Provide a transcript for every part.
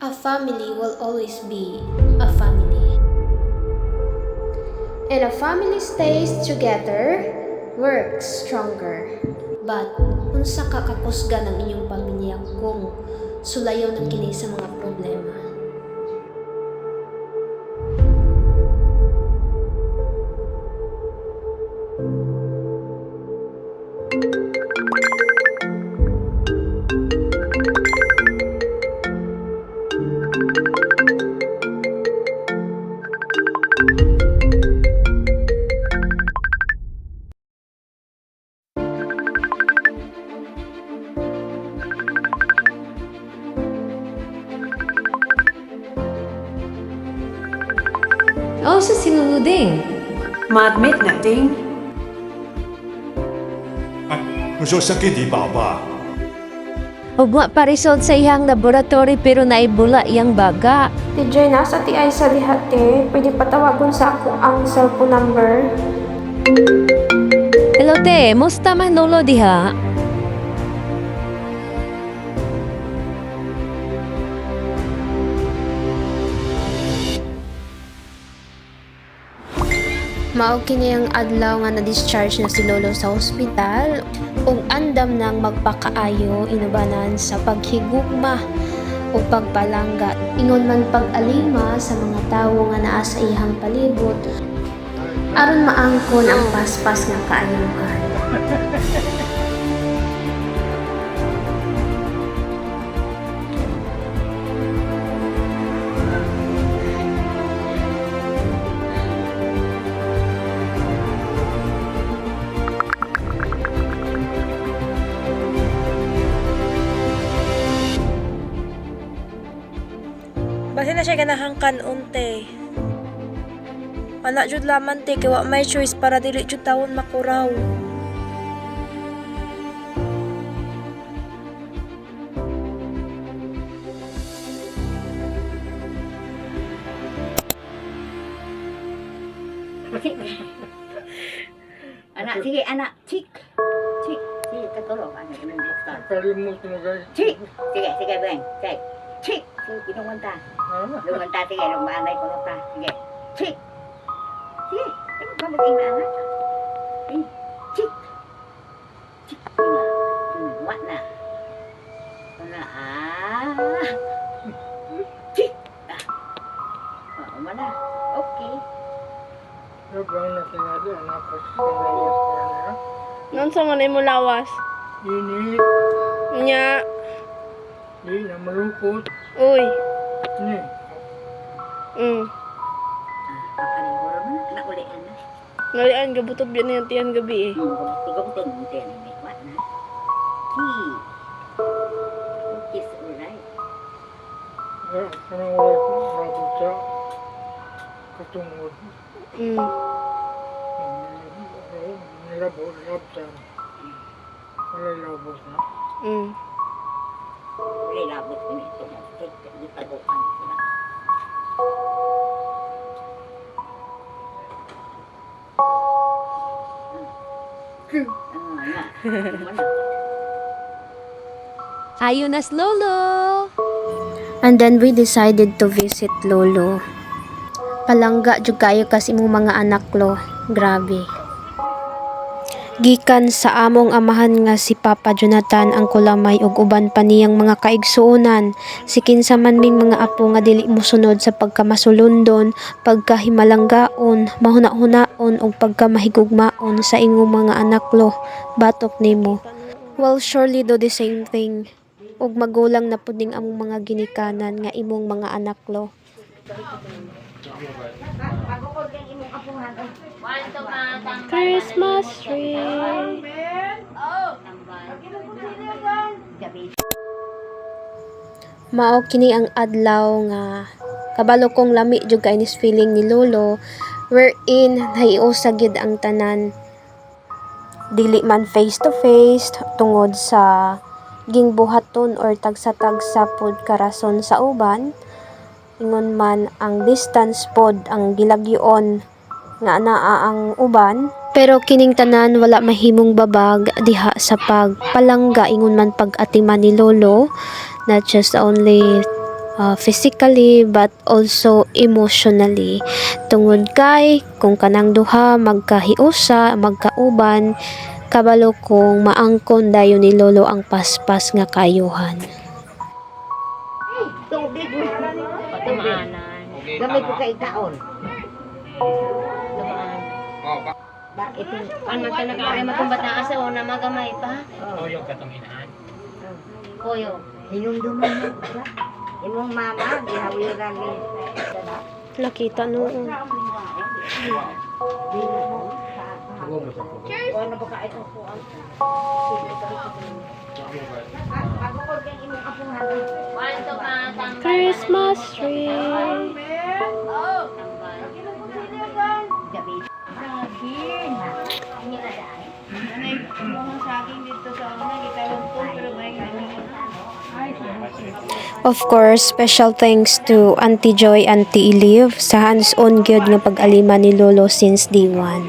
A family will always be a family. And a family stays together, works stronger. But, unsa ka kakusga ng inyong pamilya kung sulayaw na kini sa mga problema? Oh, sa sinuluding. Ma-admit na, Ding. Sakit di baba. Ugma pa result sa iyang laboratory pero naibula iyang baga. DJ, nasa TI sa lihate. Pwede patawagon sa ako ang cellphone number. Hello te, musta man lolo diha? Mao kini ang adlaw nga na-discharge na si Lolo sa ospital ug andam nang magpakaayo inubanan sa paghigugma o pagpalangga. Ingon man pag-alima sa mga tawo nga naa sa iyang palibot aron maangkon ang paspas nga kaayuhan. Basi na siya ganahangkan unte. Anak jud laman te kay wa may choice para dili jud tawon makuraw. Anak, sige anak, cik. Cik, sige katulog anak ng doktor. Kalimut mo guys. Cik, sige beng, cik. Cik, sige pinungan ta. Lungan ta, sige, lumaanay ko ta. Sige, cik. Sige, ano ba mag-ina anak? Eh, cik. Cik, ina. What na? Wala, Cik. Mana? Okay. Nabang na sinado, anak ko sa lawas ko niya. Non sa man imo lawas. Init, Nya, di na malungkot. uy. Ni, Papaniguro mo na, naulian na. Ngalian gabutob yan yung tiyan gabi eh. Pagkabutan mo din, may what na? Tea. Okay, so alright. kanang wala ko rabot sa katungod. Nilabot, labsan. Wala labot na. Wala labot ko nito na. Gitaguan ko na. Ayo nas lolo. And then we decided to visit Lolo. Palangga jud kayo kas imong mga anak lo. Grabe. Gikan sa among amahan nga si Papa Jonathan ang kulamay ug uban pa niyang mga kaigsuonan, si kinsa man ming mga apo nga dili mosunod sa pagkamasulundon, pagkahimalanggaon, mahuna-hunaon ug pagkamahigugmaon sa imong mga anak lo, batok nimo. Well, surely do the same thing. Ug magulang na pud ning among mga ginikanan nga imong mga anak lo. Christmas tree. Mao kini ang adlaw nga kabalo kong lami jud kay inis feeling ni Lolo wherein naiusag gyud ang tanan. Dili man face to face tungod sa gingbuhaton or tagsa-tagsa pod karason sa uban. Ingon man ang distance pod ang gilagyon nga naa ang uban, pero kining tanan wala mahimong babag diha sa pagpalangga ingon man pag-atiman ni Lolo, not just only physically but also emotionally. Tungod kay kung kanang duha magkahiusa, magkauban, kabalo kong maangkon dayon ni lolo ang paspas nga kayuhan. Tubig mo. Patumaanan. Gamay ko kay taon. Bakit? Ano ka nag-aaral matumbat na asa o na magamay pa? Tuyong katong inaan. Koyo. Hinumduman mo. Imong mama, gihawiran ni. Nakita noon. Ano ba ka ito po? Ako ko kay imong apuhan. Wanto ka tang Christmas tree. Gabi. Of course, special thanks to Auntie Joy, Auntie Eliv sa hands-on gyud nga pag-alima ni lolo since day one.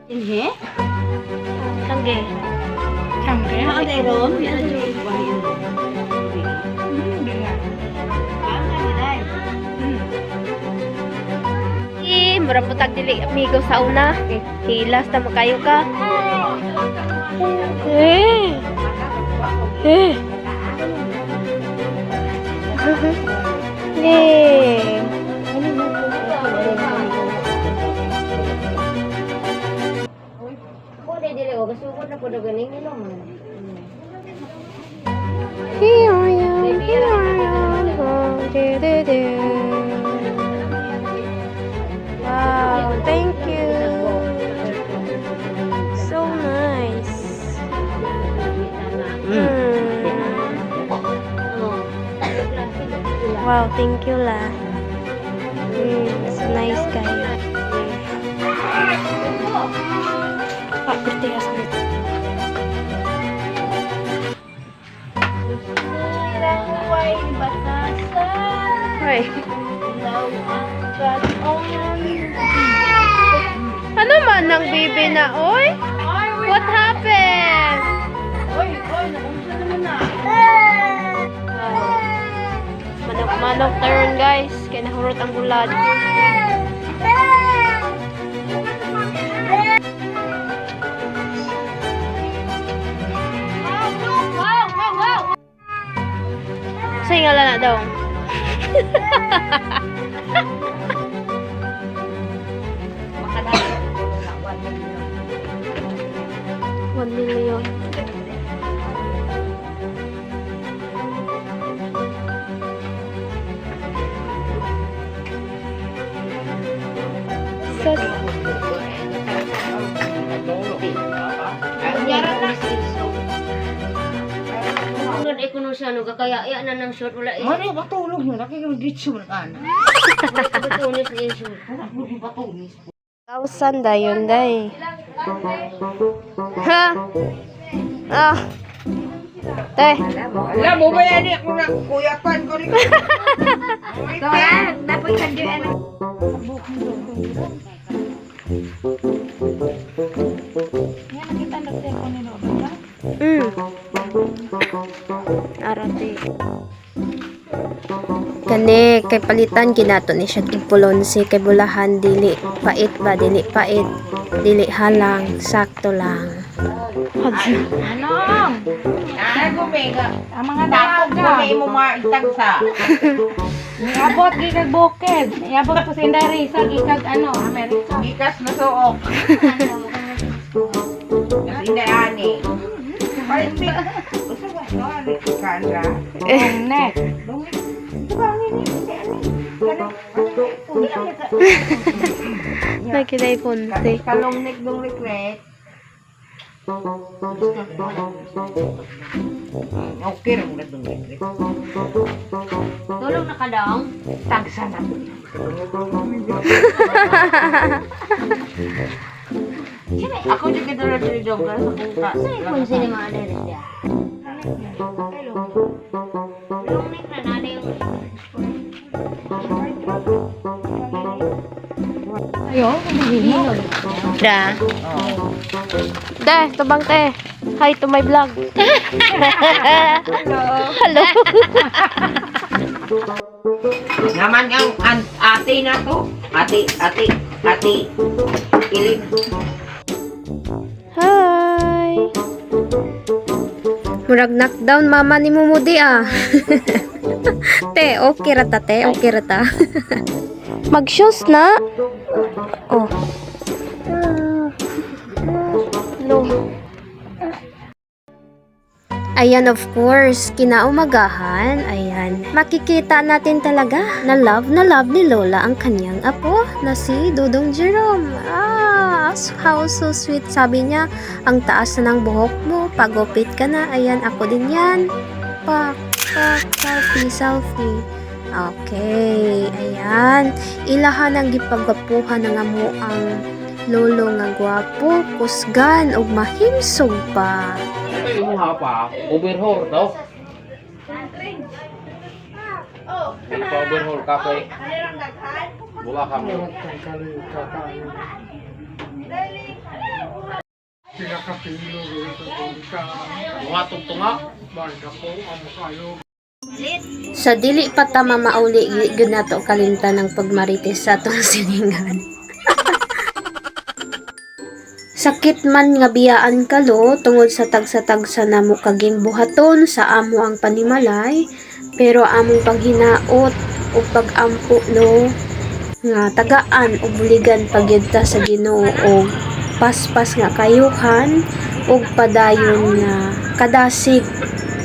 Inhe? Tangge. Tangke? Ada ron. Mura putag dili amigo sa una. Hilas na makayo ka. Eh. Eh. Eh. Pwede dili o gasugod na pud ganing ilo man. Here I am. Here I am. Oh, de. Wow, thank you. So nice. Wow, thank you la. So nice kayo. Birthday sa Ay. Ano man ang bibi na, oy? What happened? Manok-manok turn, guys. Kaya nahurot ang bulad. Sa'yo nga na daw. $1 million. Unod ay kuno siya no kakaya na ng short wala eh. Ano ba tulog mo? Nakikidritso mo ka na. Batunis ni short. Patunis. Kausan dayon day. Ha? Ah. Te. Alam mo ba yan ako na kuyapan ko rin. Kaya, dapat ka dyan. Arate. Kani kay palitan kinato ni siya tigpulonsi kay bulahan dili pait ba dili pait dili halang sakto lang. Anong? Ay, gumega. Ang mga tapog gumega mo maitagsa. Abot gikag bukid. Iabot ko sa Inday sa gikag Amerika. Gikas na suok. Kasi hindi ani. Pwede. Gusto ba? Sorry. Kandra. Neck. Nakilay punti. Kalungnik dong regret. Okay rin mo dong regret. Tulog na ka daw. Tagsa na. Ako juga dala-dala dong sa kungka. Kung sino mga dere siya. Lumik na nada yung Ayo, Da. Te, tubang te. Hi to my vlog. Hello. Naman ang ate na to. Ate. Ilim. Hi. Murag knockdown mama ni Mumudi ah. Te, okay rata te, okay rata. Mag-shoes na. Oh. No. Ayan, of course, kinaumagahan, ayan, makikita natin talaga na love ni Lola ang kanyang apo na si Dudong Jerome. How so sweet, sabi niya, ang taas na ng buhok mo, pagupit ka na, ayan, ako din yan. Pak, selfie. Okay, ayan, ilahan ang gipagapuhan ng amo ang lolo nga gwapo, kusgan, ug mahimsog pa. Ito yung pa, overhaul daw. Hindi pa overhaul ka pa eh. Wala ka mo. Pinakapilo dito ka. Mga tugtunga. Banda ko ang kayo. Sa dili pa ta mamauli gyud nato kalimtan ng pagmarites sa atong siningan. Sakit man nga biyaan kalo tungod sa tagsa-tagsa namo kaging buhaton sa amo ang panimalay, pero among paghinaot o pagampo no nga tagaan o buligan pagyud ta sa Ginoo og paspas nga kayuhan ug padayon nga kadasig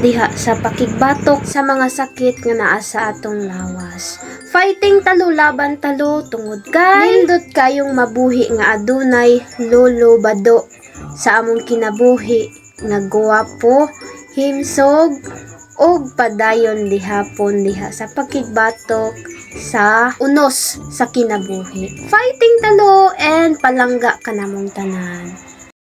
diha sa pakigbatok sa mga sakit nga naa sa atong lawas. Fighting talo laban talo tungod kay nindot kayong mabuhi nga adunay lolo bado sa among kinabuhi nga guwapo, himsog ug padayon dihapon diha sa pakigbatok sa unos sa kinabuhi. Fighting talo and palangga kanamong tanan.